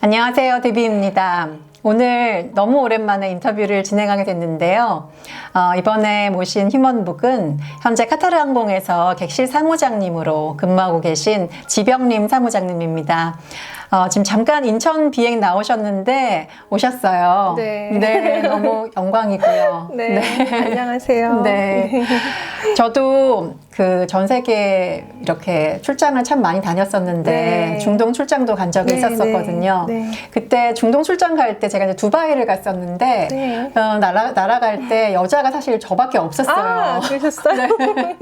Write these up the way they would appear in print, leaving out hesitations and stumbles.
안녕하세요, 데비입니다. 오늘 너무 오랜만에 인터뷰를 진행하게 됐는데요. 이번에 모신 휴먼북은 현재 카타르 항공에서 객실 사무장님으로 근무하고 계신 지병림 사무장님입니다. 지금 잠깐 인천 비행 나오셨는데 오셨어요. 네. 너무 영광이고요. 네. 안녕하세요. 네. 저도 그 전 세계 이렇게 출장을 참 많이 다녔었는데 네. 중동 출장도 간 적이 네, 있었거든요. 네. 그때 중동 출장 갈 때 제가 이제 두바이를 갔었는데 네. 날아갈 때 여자가 사실 저밖에 없었어요. 아, 그러셨어요? 네.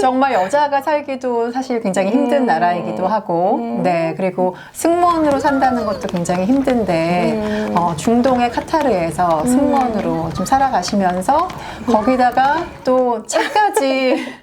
정말 여자가 살기도 사실 굉장히 힘든 나라이기도 하고, 네, 그리고 승무원으로 산다는 것도 굉장히 힘든데 중동의 카타르에서 승무원으로 좀 살아가시면서 거기다가 또 차까지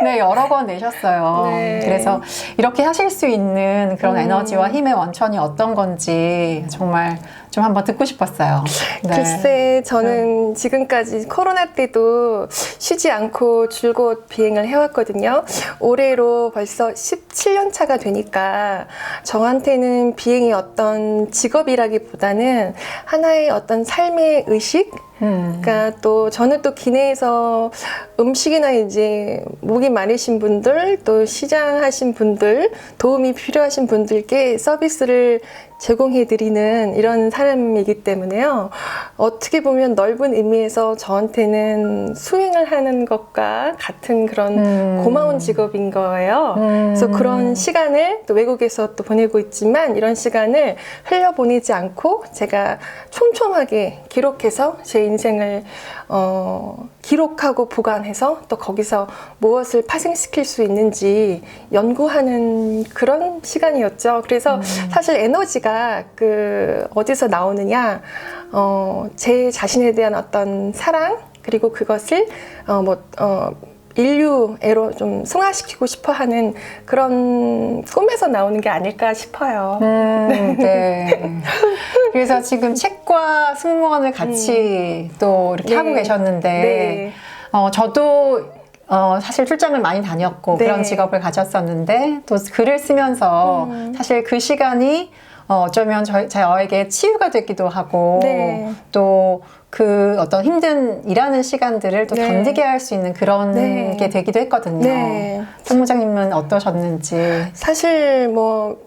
네, 여러 번 내셨어요. 네. 그래서 이렇게 하실 수 있는 그런 에너지와 힘의 원천이 어떤 건지 정말 좀 한번 듣고 싶었어요. 네. 글쎄, 저는 지금까지 코로나 때도 쉬지 않고 줄곧 비행을 해왔거든요. 올해로 벌써 17년 차가 되니까 저한테는 비행이 어떤 직업이라기보다는 하나의 어떤 삶의 의식? 그러니까 또 저는 또 기내에서 음식이나 이제 목이 마르신 분들, 또 시장하신 분들, 도움이 필요하신 분들께 서비스를 제공해드리는 이런 사람이기 때문에요. 어떻게 보면 넓은 의미에서 저한테는 수행을 하는 것과 같은 그런 고마운 직업인 거예요. 그래서 그런 시간을 또 외국에서 또 보내고 있지만 이런 시간을 흘려보내지 않고 제가 촘촘하게 기록해서 제 인생을 기록하고 보관해서 또 거기서 무엇을 파생시킬 수 있는지 연구하는 그런 시간이었죠. 그래서 사실 에너지가 어디서 나오느냐, 제 자신에 대한 어떤 사랑, 그리고 그것을 인류애로 좀 승화시키고 싶어 하는 그런 꿈에서 나오는 게 아닐까 싶어요. 네. 그래서 지금 책과 승무원을 같이 또 이렇게 네. 하고 계셨는데, 네. 저도 사실 출장을 많이 다녔고 네. 그런 직업을 가졌었는데 또 글을 쓰면서 사실 그 시간이 어쩌면 저에게 치유가 되기도 하고 네. 또 그 어떤 힘든 일하는 시간들을 또 네. 견디게 할 수 있는 그런 네. 게 되기도 했거든요. 네. 사무장님은 어떠셨는지. 사실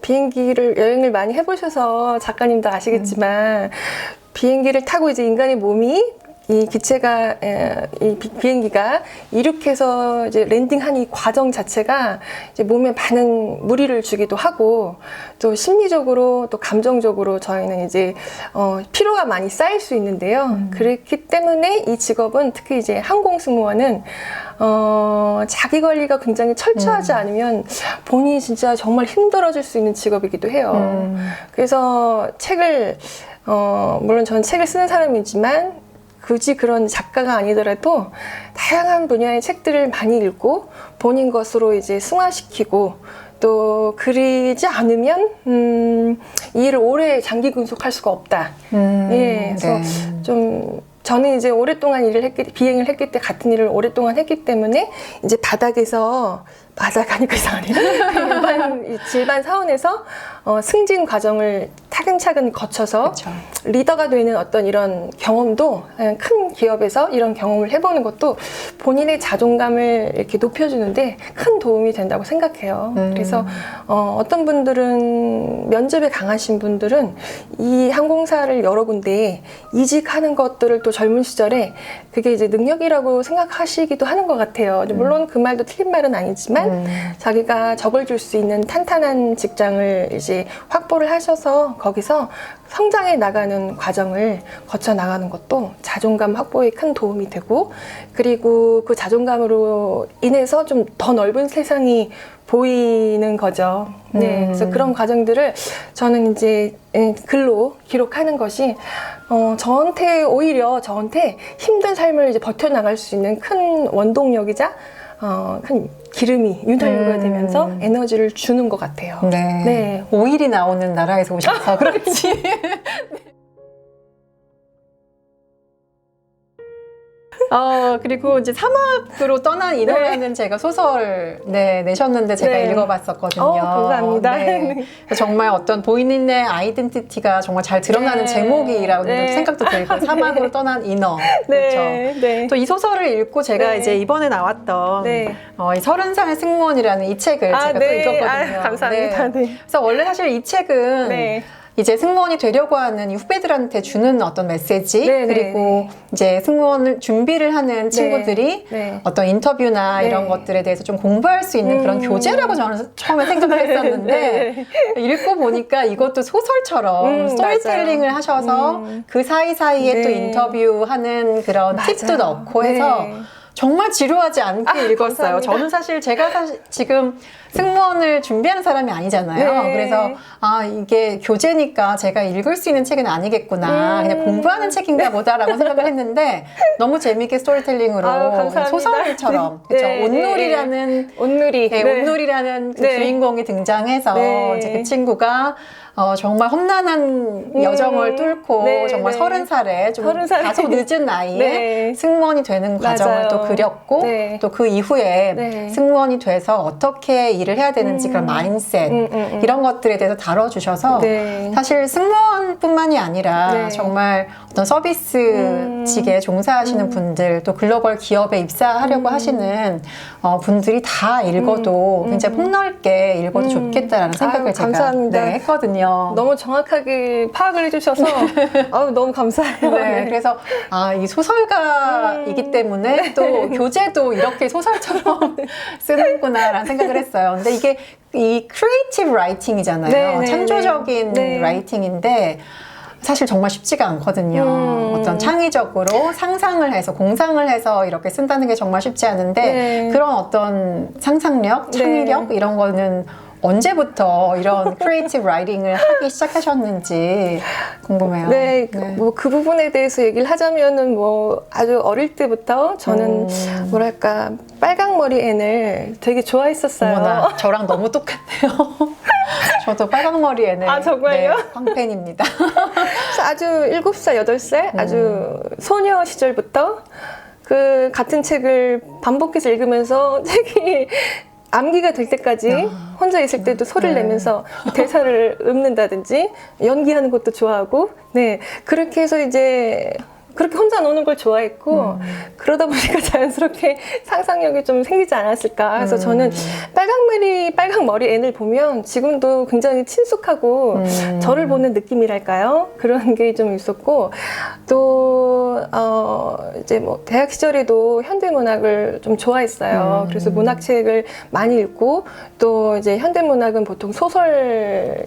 비행기를 여행을 많이 해보셔서 작가님도 아시겠지만 비행기를 타고 이제 인간의 몸이 이 기체가 이 비행기가 이륙해서 이제 랜딩한 이 과정 자체가 이제 몸에 많은 무리를 주기도 하고 또 심리적으로 또 감정적으로 저희는 이제 피로가 많이 쌓일 수 있는데요. 그렇기 때문에 이 직업은 특히 이제 항공 승무원은 자기 관리가 굉장히 철저하지 않으면 본인이 진짜 정말 힘들어질 수 있는 직업이기도 해요. 그래서 책을 물론 저는 책을 쓰는 사람이지만 굳이 그런 작가가 아니더라도 다양한 분야의 책들을 많이 읽고 본인 것으로 이제 승화시키고 또 그러지 않으면 이 일을 오래 장기 근속할 수가 없다. 예, 그래서 네. 좀 저는 이제 오랫동안 비행을 했기 때 같은 일을 오랫동안 했기 때문에 이제 바닥 하니까 이상하네. 질반 사원에서 승진 과정을 차근차근 거쳐서 그쵸. 리더가 되는 어떤 이런 경험도 큰 기업에서 이런 경험을 해보는 것도 본인의 자존감을 이렇게 높여주는데 큰 도움이 된다고 생각해요. 그래서 어떤 분들은 면접에 강하신 분들은 이 항공사를 여러 군데 이직하는 것들을 또 젊은 시절에 그게 이제 능력이라고 생각하시기도 하는 것 같아요. 물론 그 말도 틀린 말은 아니지만 자기가 적을 줄 수 있는 탄탄한 직장을 이제 확보를 하셔서 거기서 성장해 나가는 과정을 거쳐 나가는 것도 자존감 확보에 큰 도움이 되고 그리고 그 자존감으로 인해서 좀 더 넓은 세상이 보이는 거죠. 네, 그래서 그런 과정들을 저는 이제 글로 기록하는 것이 오히려 저한테 힘든 삶을 이제 버텨나갈 수 있는 큰 원동력이자 큰 기름이 윤활유가 되면서 에너지를 주는 것 같아요. 네. 네. 오일이 나오는 나라에서 오셔서 그렇지. 그리고 이제 사막으로 떠난 인어라는 제가 소설 내셨는데 제가 네. 읽어봤었거든요. 감사합니다. 네. 정말 어떤 본인의 아이덴티티가 정말 잘 드러나는 네. 제목이라고 네. 생각도 들고 사막으로 떠난 인어. 그렇죠. 네. 네. 또 이 소설을 읽고 제가 네. 이제 이번에 나왔던 네. 이 30살 승무원이라는 이 책을 제가 또 읽었거든요. 감사합니다. 네. 그래서 원래 사실 이 책은 네. 이제 승무원이 되려고 하는 이 후배들한테 주는 어떤 메시지 네, 그리고 네, 이제 승무원을 준비를 하는 친구들이 네. 어떤 인터뷰나 네. 이런 것들에 대해서 좀 공부할 수 있는 그런 교재라고 저는 처음에 생각을 했었는데 읽고 보니까 이것도 소설처럼 스토리텔링을 맞아요. 하셔서 그 사이사이에 또 네. 인터뷰하는 그런 팁도 맞아요. 넣고 해서 네. 정말 지루하지 않게 읽었어요. 감사합니다. 저는 사실 제가 지금 승무원을 준비하는 사람이 아니잖아요. 네. 그래서 이게 교재니까 제가 읽을 수 있는 책은 아니겠구나. 그냥 공부하는 책인가 보다라고 생각을 했는데 너무 재미있게 스토리텔링으로 감사합니다. 소설처럼 네. 그렇죠. 네. 온누리라는 온누리. 네, 온누리라는 그 네. 주인공이 등장해서 네. 이제 그 친구가 정말 험난한 여정을 뚫고 네, 정말 네. 30살에 좀 30살에. 다소 늦은 나이에 네. 승무원이 되는 과정을 맞아요. 또 그렸고 네. 또 그 이후에 네. 승무원이 돼서 어떻게 일을 해야 되는지 그런 마인셋 이런 것들에 대해서 다뤄주셔서 네. 사실 승무원뿐만이 아니라 네. 정말 어떤 서비스직에 종사하시는 분들 또 글로벌 기업에 입사하려고 하시는 분들이 다 읽어도 굉장히 폭넓게 읽어도 좋겠다라는 생각을 제가 감사합니다. 했거든요. 너무 정확하게 파악을 해주셔서 너무 감사해요. 네, 그래서 이 소설가이기 때문에 또 교재도 이렇게 소설처럼 쓰는구나라는 생각을 했어요. 근데 이게 이 크리에이티브 라이팅이잖아요. 네, 네, 창조적인 네. 라이팅인데 사실 정말 쉽지가 않거든요. 어떤 창의적으로 상상을 해서 공상을 해서 이렇게 쓴다는 게 정말 쉽지 않은데 네. 그런 어떤 상상력, 창의력 이런 거는 언제부터 이런 크리에이티브 라이팅을 하기 시작하셨는지 궁금해요. 네, 뭐 그 부분에 대해서 얘기를 하자면은 뭐 아주 어릴 때부터 저는 뭐랄까 빨강머리 앤을 되게 좋아했었어요. 어머나, 저랑 너무 똑같네요. 저도 빨강머리 애는 정말요? 황팬입니다. 그래서 아주 7살, 8살 아주 소녀 시절부터 그 같은 책을 반복해서 읽으면서 책이 암기가 될 때까지 혼자 있을 때도 소리를 내면서 대사를 읊는다든지 연기하는 것도 좋아하고 네 그렇게 해서 이제 그렇게 혼자 노는 걸 좋아했고 그러다 보니까 자연스럽게 상상력이 좀 생기지 않았을까. 그래서 저는 빨강머리 앤을 보면 지금도 굉장히 친숙하고 저를 보는 느낌이랄까요? 그런 게 좀 있었고 또 이제 뭐 대학 시절에도 현대문학을 좀 좋아했어요. 그래서 문학책을 많이 읽고 또 이제 현대문학은 보통 소설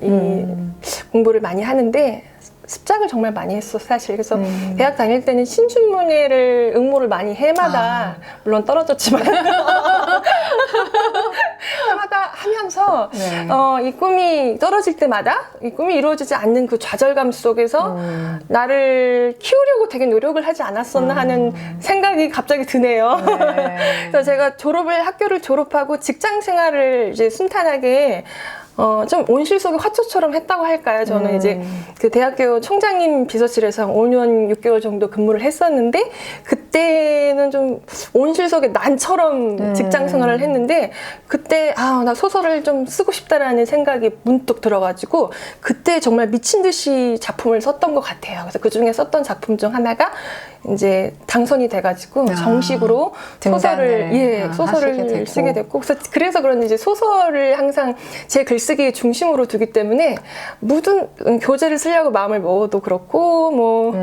공부를 많이 하는데 습작을 정말 많이 했어 사실. 그래서 대학 다닐 때는 신춘문예를 응모를 많이 해마다 물론 떨어졌지만 해마다 하면서 이 꿈이 떨어질 때마다 이 꿈이 이루어지지 않는 그 좌절감 속에서 나를 키우려고 되게 노력을 하지 않았었나 하는 생각이 갑자기 드네요. 그래서 제가 학교를 졸업하고 직장 생활을 이제 순탄하게 좀 온실 속의 화초처럼 했다고 할까요? 저는 이제 그 대학교 총장님 비서실에서 한 5년 6개월 정도 근무를 했었는데 그때는 좀 온실 속의 난처럼 직장 생활을 했는데 그때 나 소설을 좀 쓰고 싶다라는 생각이 문득 들어가지고 그때 정말 미친 듯이 작품을 썼던 것 같아요. 그래서 그 중에 썼던 작품 중 하나가 이제 당선이 돼가지고 정식으로 소설을 쓰게 됐고 그래서 그런지 이제 소설을 항상 제 글쓰기의 중심으로 두기 때문에 모든 교재를 쓰려고 마음을 먹어도 그렇고 뭐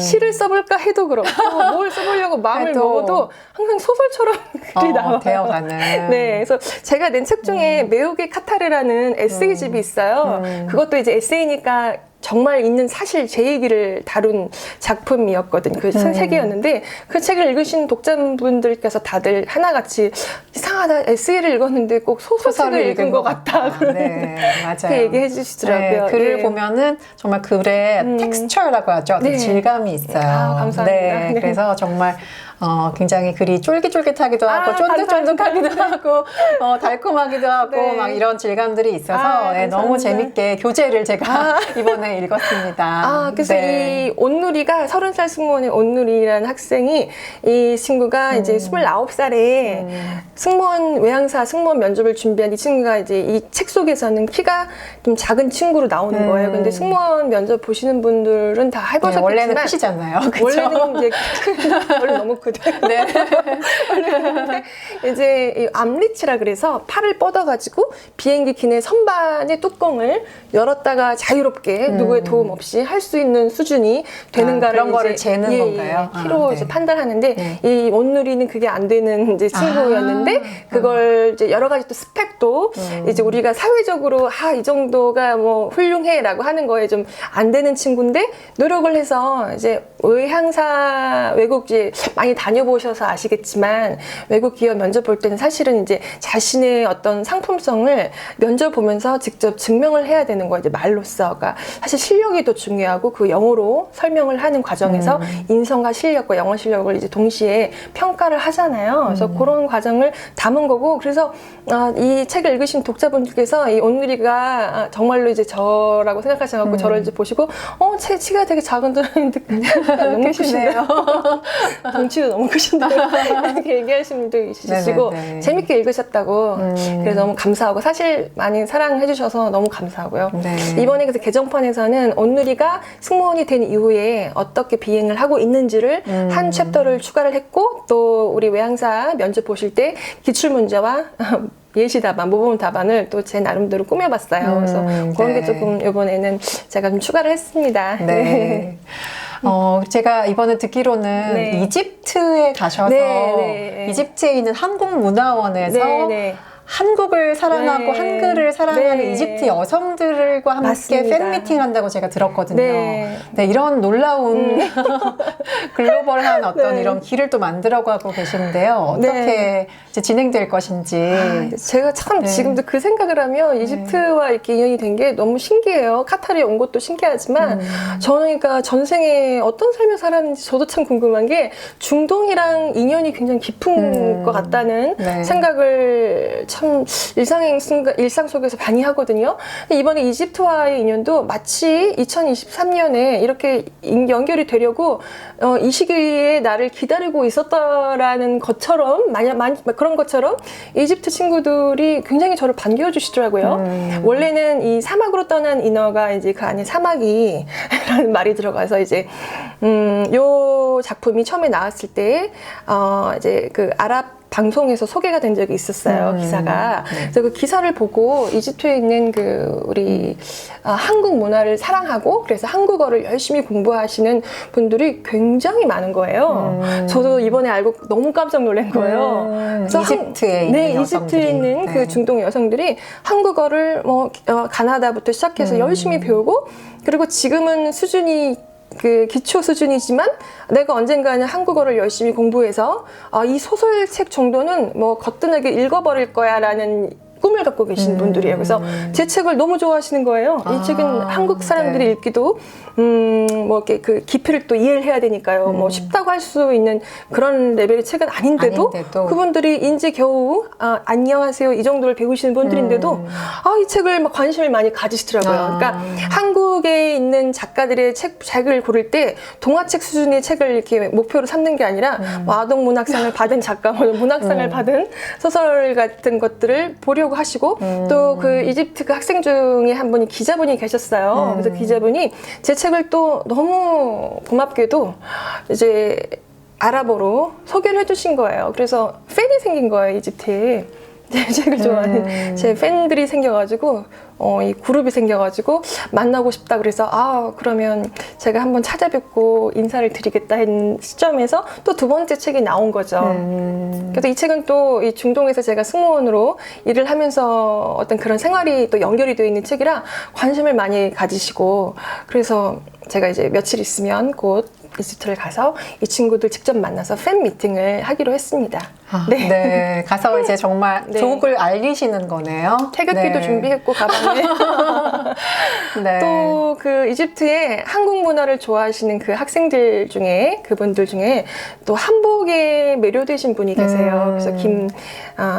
시를 써볼까 해도 그렇고 뭘 써보려고 마음을 먹어도 항상 소설처럼 글이 나와요. 되어가는. 네, 그래서 제가 낸 책 중에 매혹의 카타르라는 에세이집이 있어요. 그것도 이제 에세이니까 정말 있는 사실 제 얘기를 다룬 작품이었거든요. 그 책이었는데 그 책을 읽으신 독자분들께서 다들 하나같이 이상하다 에세이를 읽었는데 꼭 소설을 읽은 것 같다 네, 맞아요. 그렇게 얘기해 주시더라고요. 네, 글을 보면은 정말 글에 텍스처라고 하죠. 네. 질감이 있어요. 감사합니다. 네, 그래서 정말 굉장히 글이 쫄깃쫄깃하기도 하고 쫀득쫀득하기도 하고 달콤하기도 하고 네. 막 이런 질감들이 있어서 네, 너무 감사합니다. 재밌게 교재를 제가 이번에 읽었습니다. 그래서 네. 이 온누리가 30살 승무원의 온누리라는 학생이 이 친구가 이제 29살에 승무원 외항사 승무원 면접을 준비한 이 친구가 이제 이 책 속에서는 키가 좀 작은 친구로 나오는 거예요. 근데 승무원 면접 보시는 분들은 다 네, 해보셨겠지만 원래는 크시잖아요. 그쵸? 원래는 이제 원래 너무 크대. 네. 원래는 이제 이 암리치라 그래서 팔을 뻗어가지고 비행기 기내 선반의 뚜껑을 열었다가 자유롭게 누구의 도움 없이 할 수 있는 수준이 되는가를 그런 거를 재는 건가요? 키로 네. 이제 판단하는데 네. 이 온누리는 그게 안 되는 이제 친구였는데 그걸 이제 여러 가지 또 스펙도 이제 우리가 사회적으로 이 정도가 뭐 훌륭해라고 하는 거에 좀 안 되는 친구인데 노력을 해서 이제 외항사 외국 이제 많이 다녀보셔서 아시겠지만 외국 기업 면접 볼 때는 사실은 이제 자신의 어떤 상품성을 면접 보면서 직접 증명을 해야 되는 거예요. 이제 말로써가 사실 실력이 더 중요하고 그 영어로 설명을 하는 과정에서 인성과 실력과 영어 실력을 이제 동시에 평가를 하잖아요. 그래서 그런 과정을 담은 거고 그래서 이 책을 읽으신 독자분들께서 이 온누리가 정말로 이제 저라고 생각하셔서 저를 이제 보시고 제 키가 되게 작은데 너무 크시네요. 덩치도 너무 크신데요. 이렇게 얘기하시는 분도 있으시고 네네네. 재밌게 읽으셨다고 그래서 너무 감사하고 사실 많이 사랑해 주셔서 너무 감사하고요. 네. 이번에 그래서 개정판에서는 온누리가 승무원이 된 이후에 어떻게 비행을 하고 있는지를 한 챕터를 추가를 했고 또 우리 외항사 면접 보실 때 기출문제와 예시 답안, 모범 답안을 또 제 나름대로 꾸며봤어요. 그래서 그런 게 네. 조금 이번에는 제가 좀 추가를 했습니다. 네. 제가 이번에 듣기로는 네. 이집트에 가셔서 네. 이집트에 있는 한국문화원에서 네. 한국을 사랑하고 네. 한글을 사랑하는 네. 이집트 여성들과 함께 맞습니다. 팬미팅 한다고 제가 들었거든요. 네. 네, 이런 놀라운 글로벌한 어떤 네. 이런 길을 또 만들어가고 계시는데요. 어떻게 네. 이제 진행될 것인지. 제가 참 네. 지금도 그 생각을 하면 이집트와 이렇게 인연이 된 게 너무 신기해요. 카타르에 온 것도 신기하지만 저는 그러니까 전생에 어떤 삶을 살았는지 저도 참 궁금한 게 중동이랑 인연이 굉장히 깊은 것 같다는 네. 생각을 참 일상 속에서 많이 하거든요. 근데 이번에 이집트와의 인연도 마치 2023년에 이렇게 연결이 되려고 이 시기에 나를 기다리고 있었다라는 것처럼 그런 것처럼 이집트 친구들이 굉장히 저를 반겨워 주시더라고요. 원래는 이 사막으로 떠난 인어가 이제 그 안에 사막이 라는 말이 들어가서 이제 요 작품이 처음에 나왔을 때 이제 그 아랍 방송에서 소개가 된 적이 있었어요. 기사가. 그래서 그 기사를 보고 이집트에 있는 그 우리 한국 문화를 사랑하고 그래서 한국어를 열심히 공부하시는 분들이 굉장히 많은 거예요. 저도 이번에 알고 너무 깜짝 놀란 거예요. 그래서 이집트에 있는 네, 여성들이. 이집트에 있는 네. 그 중동 여성들이 한국어를 가나다부터 시작해서 열심히 배우고 그리고 지금은 수준이 그 기초 수준이지만 내가 언젠가는 한국어를 열심히 공부해서 이 소설책 정도는 뭐 거뜬하게 읽어버릴 거야라는 꿈을 갖고 계신 분들이에요. 그래서 제 책을 너무 좋아하시는 거예요. 이 책은 한국 사람들이 네. 읽기도 뭐 이렇게 그 깊이를 또 이해를 해야 되니까요. 뭐 쉽다고 할 수 있는 그런 레벨의 책은 아닌데도 그분들이 인제 겨우 안녕하세요 이 정도를 배우시는 분들인데도 이 책을 막 관심을 많이 가지시더라고요. 그러니까 한국에 있는 작가들의 책을 고를 때 동화책 수준의 책을 이렇게 목표로 삼는 게 아니라 뭐 아동 문학상을 받은 작가, 문학상을 받은 소설 같은 것들을 보려고 하시고 또 그 이집트 그 학생 중에 한 분이 기자분이 계셨어요. 그래서 기자분이 제 책을 또 너무 고맙게도 이제 아랍어로 소개를 해주신 거예요. 그래서 팬이 생긴 거예요, 이집트에. 제 책을 좋아하는 제 팬들이 생겨가지고 이 그룹이 생겨가지고 만나고 싶다 그래서 그러면 제가 한번 찾아뵙고 인사를 드리겠다 했는 시점에서 또 두 번째 책이 나온 거죠. 그래서 이 책은 또 이 중동에서 제가 승무원으로 일을 하면서 어떤 그런 생활이 또 연결이 되어 있는 책이라 관심을 많이 가지시고 그래서 제가 이제 며칠 있으면 곧 이집트를 가서 이 친구들 직접 만나서 팬 미팅을 하기로 했습니다. 네. 네. 가서 이제 정말 네. 조국을 알리시는 거네요. 태극기도 네. 준비했고 가방에 네. 또 그 이집트의 한국 문화를 좋아하시는 그 학생들 중에 그분들 중에 또 한복에 매료되신 분이 계세요. 그래서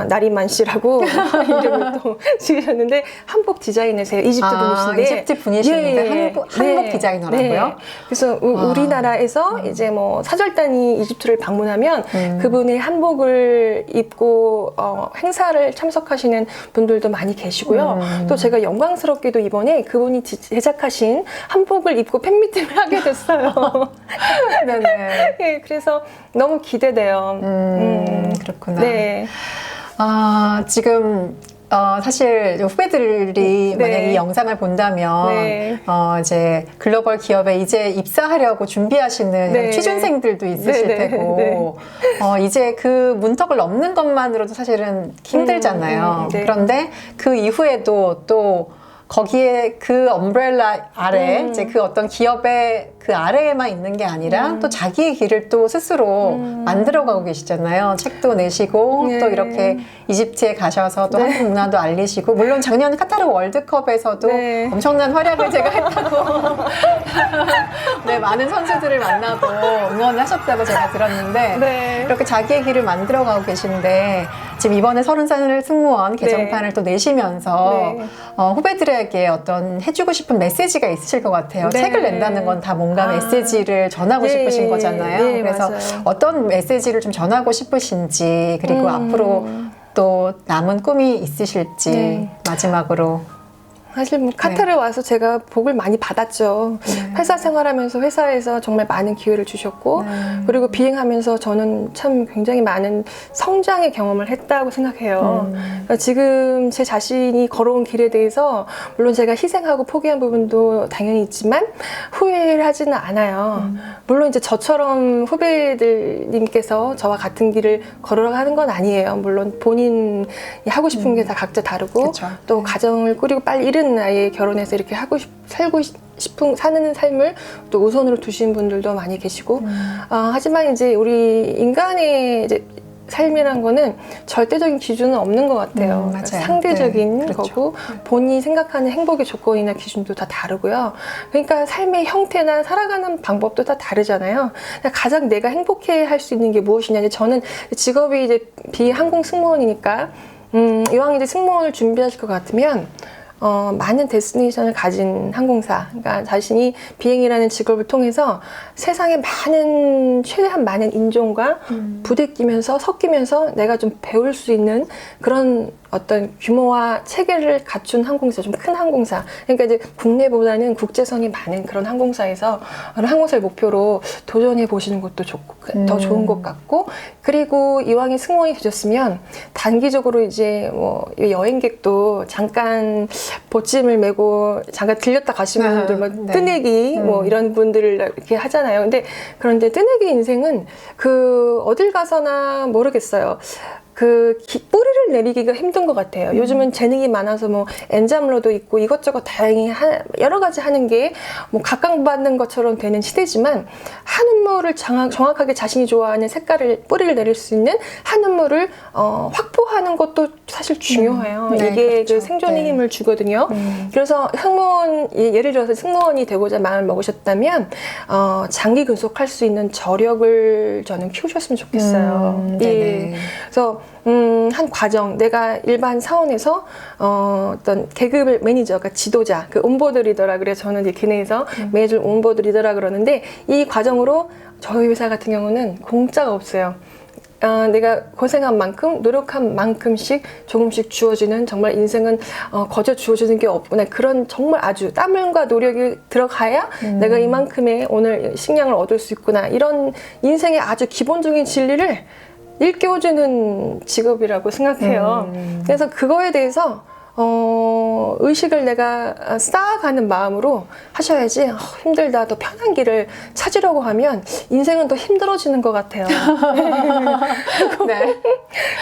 나리만 씨라고 이름을 또 지으셨는데 한복 디자이너세요. 이집트 분이신데 이집트 분이신데 한복 디자이너라고요? 네. 그래서 우리나라에서 이제 뭐 사절단이 이집트를 방문하면 그분의 한복을 입고 행사를 참석하시는 분들도 많이 계시고요. 또 제가 영광스럽게도 이번에 그분이 제작하신 한복을 입고 팬미팅을 하게 됐어요. 네네. 네, 그래서 너무 기대돼요. 그렇구나. 네. 지금 사실 후배들이 네. 만약 이 영상을 본다면 네. 이제 글로벌 기업에 이제 입사하려고 준비하시는 네. 취준생들도 있으실 네, 네, 테고 이제 그 문턱을 넘는 것만으로도 사실은 힘들잖아요. 네. 그런데 그 이후에도 또 거기에 그 엄브렐라 아래 이제 그 어떤 기업의 그 아래에만 있는 게 아니라 또 자기의 길을 또 스스로 만들어가고 계시잖아요. 책도 내시고 네. 또 이렇게 이집트에 가셔서 또 네. 한국 문화도 알리시고 물론 작년 카타르 월드컵에서도 네. 엄청난 활약을 제가 했다고 네, 많은 선수들을 만나고 응원하셨다고 제가 들었는데 네. 이렇게 자기의 길을 만들어가고 계신데 지금 이번에 30살 승무원 개정판을 또 내시면서 네. 후배들에게 어떤 해주고 싶은 메시지가 있으실 것 같아요. 네. 책을 낸다는 건 다 뭔가 메시지를 전하고 네. 싶으신 거잖아요. 네, 그래서 맞아요. 어떤 메시지를 좀 전하고 싶으신지 그리고 앞으로 또 남은 꿈이 있으실지 네. 마지막으로 사실 뭐 카타르 와서 제가 복을 많이 받았죠. 회사 생활하면서 회사에서 정말 많은 기회를 주셨고 그리고 비행하면서 저는 참 굉장히 많은 성장의 경험을 했다고 생각해요. 그러니까 지금 제 자신이 걸어온 길에 대해서 물론 제가 희생하고 포기한 부분도 당연히 있지만 후회를 하지는 않아요. 물론 이제 저처럼 후배들님께서 저와 같은 길을 걸어가는 건 아니에요. 물론 본인이 하고 싶은 게 다 각자 다르고 그쵸. 또 가정을 꾸리고 빨리 이른 나이에 결혼해서 이렇게 살고 싶은 사는 삶을 또 우선으로 두신 분들도 많이 계시고 하지만 이제 우리 인간의 이제 삶이란 거는 절대적인 기준은 없는 것 같아요. 맞아요. 상대적인 네, 그렇죠. 거고 본인이 생각하는 행복의 조건이나 기준도 다 다르고요. 그러니까 삶의 형태나 살아가는 방법도 다 다르잖아요. 가장 내가 행복해 할 수 있는 게 무엇이냐. 저는 직업이 이제 비항공 승무원이니까 이왕 이제 승무원을 준비하실 것 같으면 많은 데스티네이션을 가진 항공사, 그러니까 자신이 비행이라는 직업을 통해서 세상에 최대한 많은 인종과 부대끼면서 섞이면서 내가 좀 배울 수 있는 그런 어떤 규모와 체계를 갖춘 항공사, 좀 큰 항공사. 그러니까 이제 국내보다는 국제선이 많은 그런 항공사에서 항공사를 목표로 도전해 보시는 것도 좋고, 더 좋은 것 같고, 그리고 이왕에 승무원이 되셨으면 단기적으로 이제 뭐 여행객도 잠깐 보찜을 메고 잠깐 들렸다 가시는 분들, 뭐 네. 뜨내기 뭐 이런 분들을 이렇게 하잖아요. 그런데 뜨내기 인생은 어딜 가서나 모르겠어요. 뿌리를 내리기가 힘든 것 같아요. 요즘은 재능이 많아서 뭐 엔잡러도 있고 이것저것 다양히 여러 가지 하는 게 뭐 각광받는 것처럼 되는 시대지만 한 음모를 정확하게 자신이 좋아하는 뿌리를 내릴 수 있는 한 음모를 확보하는 것도 사실 중요해요. 네, 이게 그렇죠. 그 생존의 네. 힘을 주거든요. 그래서 예를 들어서 승무원이 되고자 마음을 먹으셨다면 장기 근속할 수 있는 저력을 저는 키우셨으면 좋겠어요. 네네. 그래서 한 과정, 내가 일반 사원에서 어떤 계급을 매니저, 그러니까 지도자, 그 온보드 리더라 그래. 저는 이제 기내에서 매주 온보드 리더라 그러는데 이 과정으로 저희 회사 같은 경우는 공짜가 없어요. 내가 고생한 만큼 노력한 만큼씩 조금씩 주어지는, 정말 인생은 거저 주어지는 게 없구나, 그런 정말 아주 땀과 노력이 들어가야 내가 이만큼의 오늘 식량을 얻을 수 있구나, 이런 인생의 아주 기본적인 진리를 일깨워주는 직업이라고 생각해요. 그래서 그거에 대해서 의식을 내가 쌓아가는 마음으로 하셔야지 힘들다, 더 편한 길을 찾으려고 하면 인생은 더 힘들어지는 것 같아요. 네.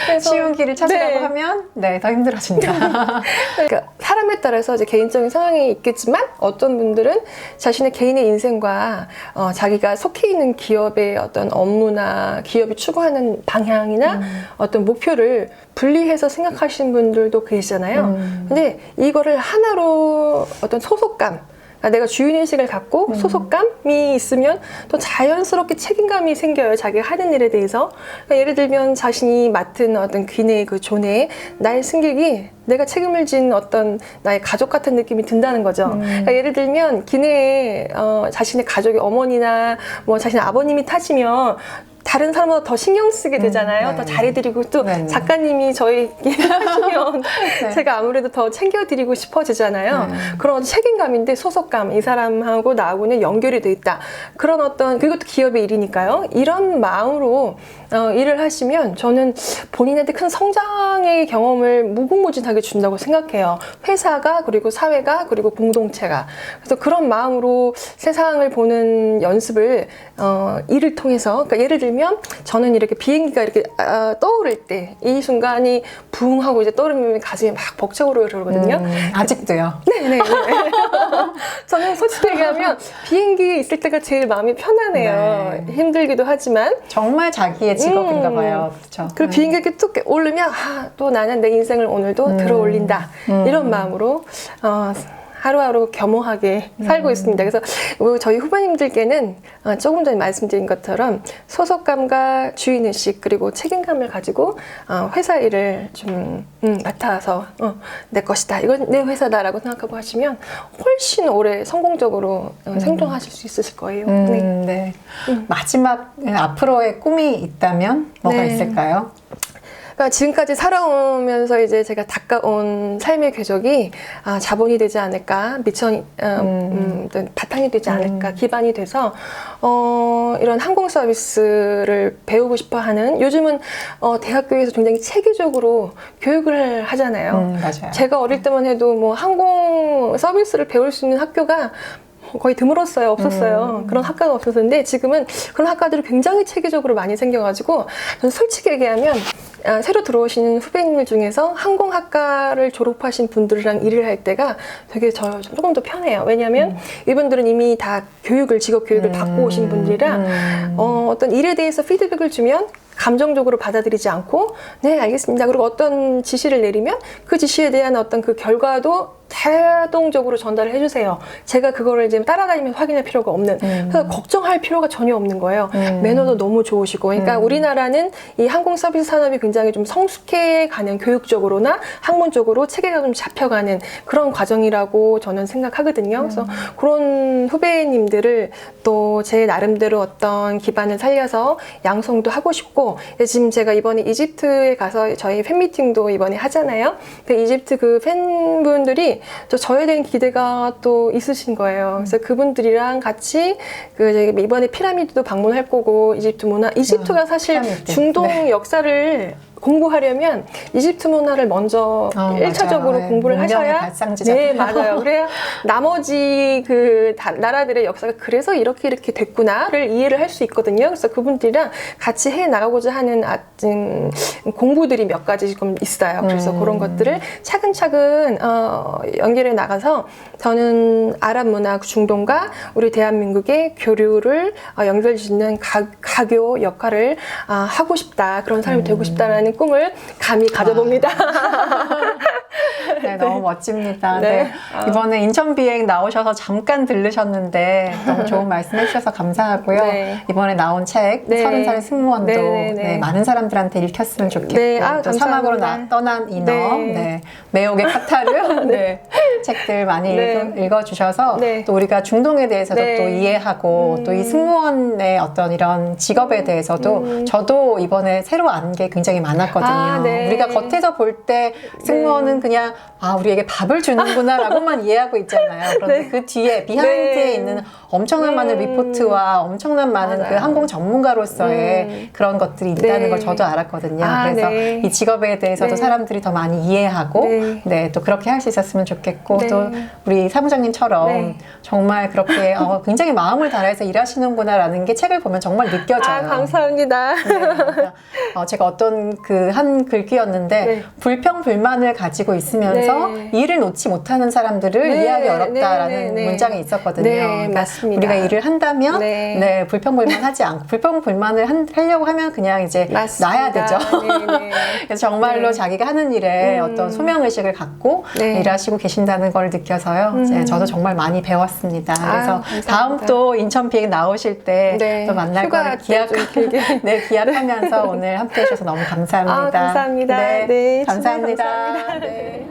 그래서, 쉬운 길을 찾으려고 네. 하면 네, 더 힘들어진다. 그러니까 사람에 따라서 이제 개인적인 상황이 있겠지만 어떤 분들은 자신의 개인의 인생과 자기가 속해 있는 기업의 어떤 업무나 기업이 추구하는 방향이나 어떤 목표를 분리해서 생각하시는 분들도 계시잖아요. 근데 이거를 하나로 어떤 소속감, 그러니까 내가 주인의식을 갖고 소속감이 있으면 또 자연스럽게 책임감이 생겨요. 자기가 하는 일에 대해서. 그러니까 예를 들면 자신이 맡은 어떤 귀내 그 존에 나의 승객이 내가 책임을 진 어떤 나의 가족 같은 느낌이 든다는 거죠. 그러니까 예를 들면 기내에 자신의 가족의 어머니나 뭐 자신의 아버님이 타시면 다른 사람보다 더 신경 쓰게 되잖아요. 네. 더 잘해드리고 또 네. 작가님이 저희 하시면 네. 제가 아무래도 더 챙겨드리고 싶어지잖아요. 그런 책임감인데 소속감, 이 사람하고 나하고는 연결이 돼 있다. 그런 어떤, 그것도 기업의 일이니까요. 이런 마음으로 일을 하시면 저는 본인한테 큰 성장의 경험을 무궁무진하게 준다고 생각해요. 회사가, 그리고 사회가, 그리고 공동체가. 그래서 그런 마음으로 세상을 보는 연습을 일을 통해서, 그러니까 예를 들면 저는 이렇게 비행기가 이렇게 떠오를 때 이 순간이 붕 하고 이제 떠오르면 가슴이 막 벅차오르고 그러거든요. 아직도요. 네네. 저는 솔직히 얘기하면 비행기에 있을 때가 제일 마음이 편하네요. 네. 힘들기도 하지만. 정말 자기의 직업인가 봐요. 그렇죠. 그리고 비행기에 뚝 오르면 또 나는 내 인생을 오늘도 들어 올린다. 이런 마음으로 하루하루 겸허하게 살고 있습니다. 그래서 저희 후배님들께는 조금 전에 말씀드린 것처럼 소속감과 주인의식 그리고 책임감을 가지고 회사 일을 좀 맡아서 내 것이다. 이건 내 회사다라고 생각하고 하시면 훨씬 오래 성공적으로 생존하실 수 있으실 거예요. 네. 네. 마지막 앞으로의 꿈이 있다면 뭐가 네. 있을까요? 그러니까 지금까지 살아오면서 이제 제가 닦아온 삶의 궤적이 자본이 되지 않을까, 어떤 바탕이 되지 않을까, 기반이 돼서 이런 항공 서비스를 배우고 싶어하는, 요즘은 대학교에서 굉장히 체계적으로 교육을 하잖아요. 맞아요. 제가 어릴 때만 해도 뭐 항공 서비스를 배울 수 있는 학교가 거의 드물었어요. 없었어요. 그런 학과가 없었는데 지금은 그런 학과들이 굉장히 체계적으로 많이 생겨가지고 저는 솔직히 얘기하면 새로 들어오시는 후배님들 중에서 항공학과를 졸업하신 분들이랑 일을 할 때가 되게 조금 더 편해요. 왜냐하면 이분들은 이미 다 직업 교육을 받고 오신 분들이라 어떤 일에 대해서 피드백을 주면 감정적으로 받아들이지 않고 네 알겠습니다. 그리고 어떤 지시를 내리면 그 지시에 대한 어떤 그 결과도 자동적으로 전달을 해주세요. 제가 그거를 이제 따라다니면서 확인할 필요가 없는, 그래서 걱정할 필요가 전혀 없는 거예요. 매너도 너무 좋으시고, 그러니까 우리나라는 이 항공 서비스 산업이 굉장히 좀 성숙해가는, 교육적으로나 학문적으로 체계가 좀 잡혀가는 그런 과정이라고 저는 생각하거든요. 그래서 그런 후배님들을 또 제 나름대로 어떤 기반을 살려서 양성도 하고 싶고, 지금 제가 이번에 이집트에 가서 저희 팬미팅도 이번에 하잖아요. 그 이집트 그 팬분들이 저에 대한 기대가 또 있으신 거예요. 그래서 그분들이랑 같이 이번에 피라미드도 방문할 거고, 이집트가 사실 피라미드. 중동 네. 역사를 공부하려면 이집트 문화를 먼저 1차적으로 맞아요. 공부를 문명의 하셔야 발상지잖아요. 네, 맞아요. 그래야 나머지 그 나라들의 역사가 그래서 이렇게 됐구나를 이해를 할 수 있거든요. 그래서 그분들이랑 같이 해 나가고자 하는 공부들이 몇 가지 지금 있어요. 그래서 그런 것들을 차근차근 연결해 나가서 저는 아랍 문화 중동과 우리 대한민국의 교류를 연결짓는 가교 역할을 하고 싶다. 그런 사람이 되고 싶다라는 꿈을 감히 가져봅니다. 네, 너무 멋집니다. 네. 네. 이번에 인천 비행 나오셔서 잠깐 들르셨는데 너무 좋은 말씀 해주셔서 감사하고요. 네. 이번에 나온 책 네. 30살의 승무원도 네, 네, 네. 네, 많은 사람들한테 읽혔으면 좋겠고 네. 또 감사합니다. 사막으로 떠난 인어, 네. 네. 매혹의 카타르 네. 책들 많이 네. 읽어주셔서 네. 또 우리가 중동에 대해서도 네. 또 이해하고 또 이 승무원의 어떤 이런 직업에 대해서도 저도 이번에 새로 안 게 굉장히 많았거든요. 네. 우리가 겉에서 볼 때 승무원은 그냥 아, 우리에게 밥을 주는구나라고만 이해하고 있잖아요. 그런데 네. 그 뒤에 비하인드에 네. 있는 엄청난 많은 리포트와 엄청난 많은 맞아요. 그 항공 전문가로서의 그런 것들이 있다는 네. 걸 저도 알았거든요. 아, 그래서 네. 이 직업에 대해서도 네. 사람들이 더 많이 이해하고 네. 네, 또 그렇게 할 수 있었으면 좋겠고 네. 또 우리 사무장님처럼 네. 정말 그렇게 굉장히 마음을 다해서 일하시는구나라는 게 책을 보면 정말 느껴져요. 아, 감사합니다. 네, 그러니까 제가 어떤 그 한 글귀였는데 네. 불평불만을 가지고 있으면서 네. 일을 놓지 못하는 사람들을 네, 이해하기 어렵다라는 네, 네, 네. 문장이 있었거든요. 네, 그러니까 맞습니다. 우리가 일을 한다면 네. 불평불만 하지 않고 불평불만을 하려고 하면 그냥 이제 맞습니다. 놔야 되죠. 네, 네. 그래서 정말로 네. 자기가 하는 일에 어떤 소명의식을 갖고 네. 일하시고 계신다는 걸 느껴서요. 네, 저도 정말 많이 배웠습니다. 그래서 감사합니다. 다음 또 인천 비행 나오실 때 또 네. 만날 휴가 거를 때 좀 길게. 네, 기약하면서 오늘 함께 해주셔서 너무 감사합니다. 감사합니다. 네, 감사합니다. 진짜 감사합니다. 네.